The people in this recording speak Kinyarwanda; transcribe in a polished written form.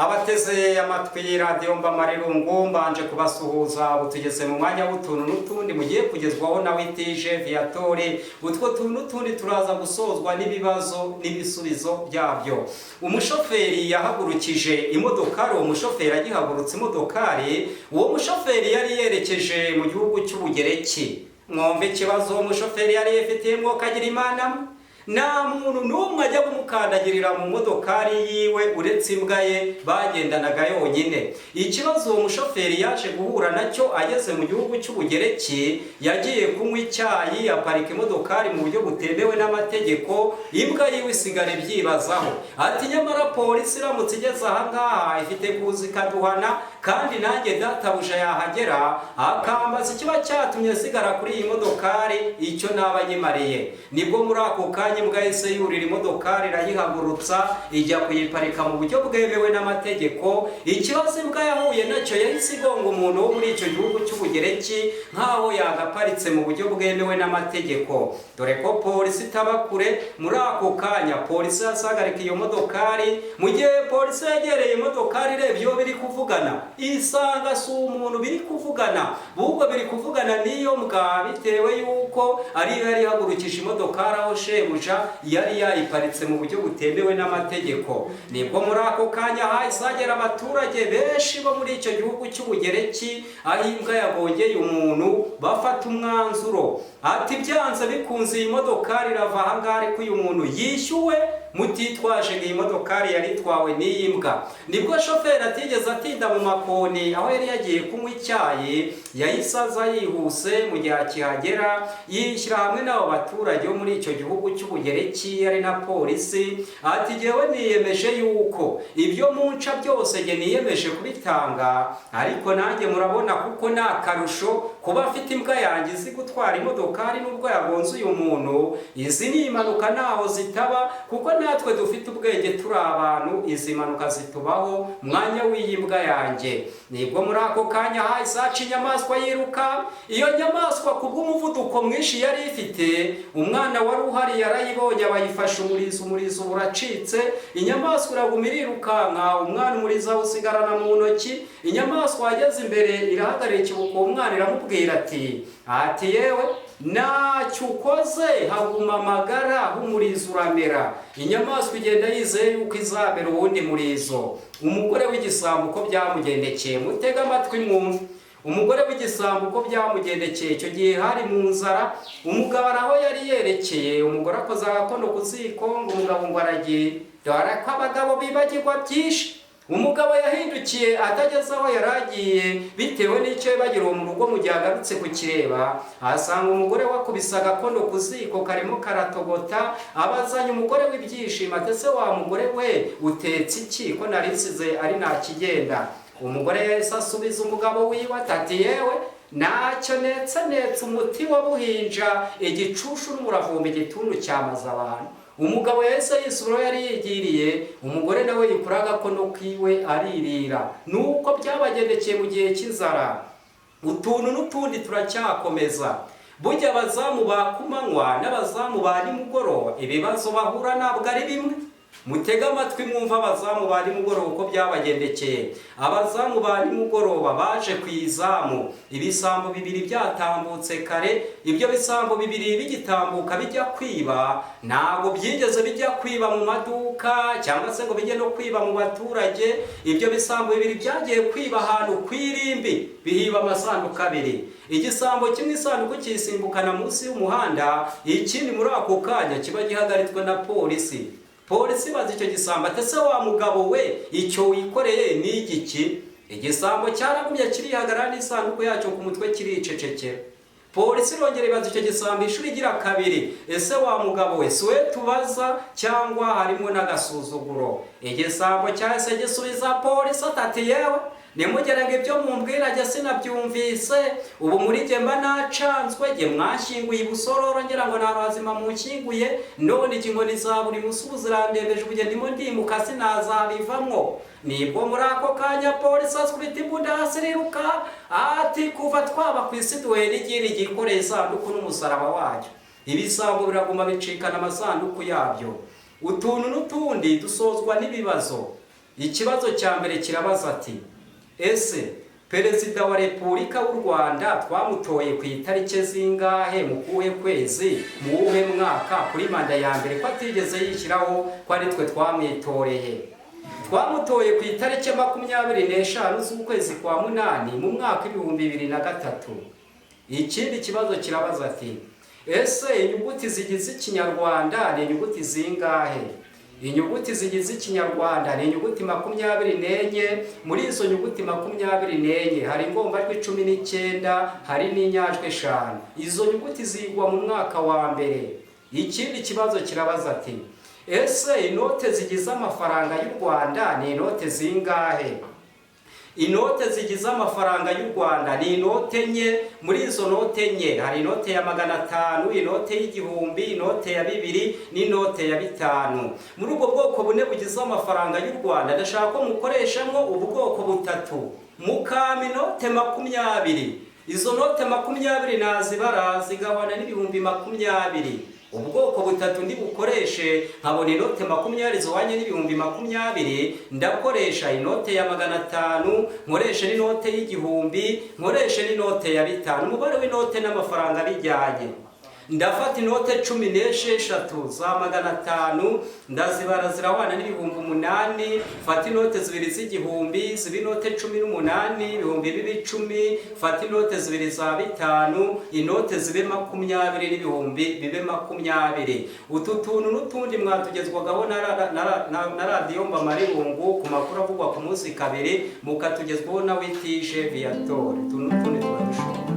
abateze amatwi radio Mbamarerungu mbanje kubasuhuza butugeze mu mwanya w'utuntu n'utundi mugiye kugezwaho na Witije Viatori. Utwo tuntu n'utundi turaza gusozwa n'ibibazo n'ibisubizo byabyo. Umushoferi yahagurukije imodokari, umushoferi agihagurutse imodokari, uwo mushoferi yari yerekeje mu gihugu cy'Ubugereki. Mwumve ikibazo umushoferi yari yifitiyemo kagira Imana. Na muntu numwe ajya kumukandagirira mu modokari yiwe uretse imbwa ye bagendanaga yonyine. Ikibazo uwo mushoferi yaje guhura nacyo ageze mu gihugu cy'Ubugereki, yagiye kunywa icyayi aparika imodokari mu buryo butemewe n'amategeko, imbwa yiwe isigara ibyibazaho. Ati nyamara polisi iramutse igeze aha ngaha ifite kuza ikaduhana, kandi nanjye databuja yahagera akambaza ikiba cyatumye sigara kuri iyi modokari icyo naba nyimariye. Nibwo muri ako kanya imbwa yese yurira imodokari irayihagurutsa ijya kuyiparika mu buryo bwemewe n'amategeko. Ikibazo imbwa yahuye nacyo yahise igonga umuntu wo muri icyo gihugu cy'Ubugereki nkaho yagaparitse mu buryo bwemewe n'amategeko. Dore ko polisi itaba kure, muri ako kanya polisi yasagarika iyo modokari. Mu gihe polisi yegereye imodokari irebye iyo biri kuvugana, isanga si umuntu biri kuvugana, ahubwo biri kuvugana n'iyo mbwa, bitewe yuko ari yari ihagurukije imodokari aho shebuja yari yayiparitse mu buryo butemewe n'amategeko. Nibwo muri ako kanya hahise hagera abaturage benshi bo muri icyo gihugu cy'Ubugereki, aho imbwa yagongeye umuntu bafata umwanzuro ati byanze bikunze iyi modokari irava aha ngaha ariko uyu muntu yishyuwe, mutitwaje ngo iyi modokari yari itwawe n'iyi mbwa. Nibwo shoferi atigeze atinda mu makoni aho yari yagiye kunywa icyayi, yahise aza yihuse. Mu gihe akihagera yishyira hamwe n'abo baturage bo muri icyo gihugu cy'Ubugereki ari na polisi, ati jyewe niyemeje yuko ibyo munca byose jye niyemeje kubitanga, ariko nanjye murabona kuko ni akarusho kuba afite imbwa yanjye izi gutwara imodokari nubwo yagonze uyu muntu. Izi ni impanuka ntaho zitaba, kuko natwe dufite ubwenge turi abantu, izi mpanuka zitubaho mwanya w'iyi mbwa yanjye. Nibwo muri ako kanya hahise haca inyamaswa yiruka. Iyo nyamaswa kubw'umuvuduko mwinshi yari ifite, umwana wari uhari yarayibonye abayifasha umurizo uracitse. Inyamaswa iraguma irirukanka, umwana umurizo awusigarana mu ntoki. Inyamaswa yageze imbere irahagarika ikibuko, umwana iramubwira ati yewe ntacyo ukoze haguma amagara h'umurizo uramera. Inyamaswa igenda yizeye yuko izabera uwundi murizo. Umugore w'igisambo uko byamugendekeye, mutega amatwi mwumve. Umugore w'igisambo uko byamugendekeye, icyo gihe hari mu nzara, umugabo araho yari yerekeye. Umugore akoze agakono ku ziko ngo umugabo ngo aragiye. Dore ko abagabo bibagirwa byinshi. Umugabo yahindukiye atageze aho yaragiye, bitewe n'icyo yibagiriwe mu rugo. Mu gihe agarutse kukireba, asanga umugore wakubise agakono ku ziko karimo karatogota. Abazanye umugore w'ibyishimo ati ese wa mugore we utetse iki ko narisize ari ntakigenda? Umugore yahise asubiza umugabo wiwe ati yewe ntacyo netse umuti wa buhinja, igicushu n'umuravumba igituntu cyamaze abantu. Umugabo yahise yisubiraho yari yigiriye, umugore nawe yikura agakono kiwe aririra. Nuko byabagendekeye mu gihe cy'inzara. Utuntu n'utundi turacyakomeza. Burya abazamu ba kumanywa n'abazamu ba nimugoroba ibibazo bahura ntabwo ari bimwe. Mutega amatwi mwumva abazamu ba nimugoroba uko byabagendekeye. Abazamu ba nimugoroba baje ku izamu, ibisambo bibiri byatambutse kare. Ibyo bisambo bibiri bigitambuka bijya kwiba, ntabwo byigeze bijya kwiba mu maduka cyangwa se ngo bijye no kwiba mu baturage. Ibyo bisambo bibiri byagiye kwiba ahantu ku irimbi, bihiba amasanduku abiri. Igisambo kimwe isanduku kisimbukana munsi y'umuhanda, ikindi muri ako kanya kiba gihagaritswe na polisi. Polisi bazi icyo gisambo ati ese wa mugabo we icyo wikoreye ni igiki? Igisambo cyaragumye kirihagarara n'isanduku yacyo ku mutwe kiricecekera. Polisi irongera ibaza icyo gisambo inshuro igira kabiri, ese wa mugabo we si we tubaza cyangwa harimo n'agasuzuguro? Igisambo cyahise gisubiza polisi ati yewe nimugere ngo ibyo mumbwira jye sinabyumvise. Ubu muri jye mba nacanzwe, jye mwashyinguye ibusororo ngira ngo nta bazima munshyinguye, none inkoni za buri munsi ubu zirandembeje, ubu ndimo ndimuka sinazabivamwo. Nibwo muri ako kanya polisi asubita imbunda hasi iriruka ati kuva twaba ku isi duhere n'ikindi gikoreye isanduku n'umusaraba wacyo. Ibisambo biraguma bicikana amasanduku yabyo. Utuntu n'utundi dusozwa n'ibibazo. Ikibazo cya mbere kirabaza ati ese Perezida wa Repubulika w'u Rwanda twamutoye ku itariki zingahe mu kuhe kwezi mu uhe mwaka kuri manda ya mbere ko atigeze yishyiraho ko ari twe twamwitoreye? Twamutoye ku itariki 25 z'ukwezi kwa munani mu mwaka 2003. Ikindi kibazo kirabaza ati ese inyuguti zigize Ikinyarwanda ni inyuguti zingahe? Inyuguti zigize Ikinyarwanda ni inyuguti 24. Muri izo nyuguti 24 hari ingombajwi 19, hari n'inyajwi 5. Izo nyuguti zigwa mu mwaka wa mbere. Ikindi kibazo kirabaza ati ese inote zigize amafaranga y'u Rwanda ni inote zingahe? Inote zigize amafaranga y'u Rwanda ni inote enye. Muri izo note enye hari inote ya 500, inote y'igihumbi, inote ya 2 n'inote ya 5. Muri ubwo bwoko bune bugize amafaranga y'u Rwanda ndashaka ko mukoreshamo ubwoko butatu. Mukama inote 20. Izo note 20 nazibara zigabana n'ibihumbi 20. Ubwoko butatu ndi bukoreshe nkabona inote 20 zihwanye n'ibihumbi 20, ndakoresha inote ya 500, nkoreshe n'inote y'igihumbi, nkoreshe n'inote ya 5. Umubare w'inote n'amafaranga bijyanye. Ndafata inote 16 za 500 ndazibara zirahwana n'ibihumbi 8. Fata inote 2 z'igihumbi ziba inote 18, ibihumbi 10. Fata inote 2 za 5, inote zibe 20 n'ibihumbi bibe 20. Utu tuntu n'utundi mwatugezwagaho na Radio Mbamaribungu ku makuru avugwa ku munsi kabiri, mukatugezwaho na Witije Viator. Tuntu n'utundi tubashobora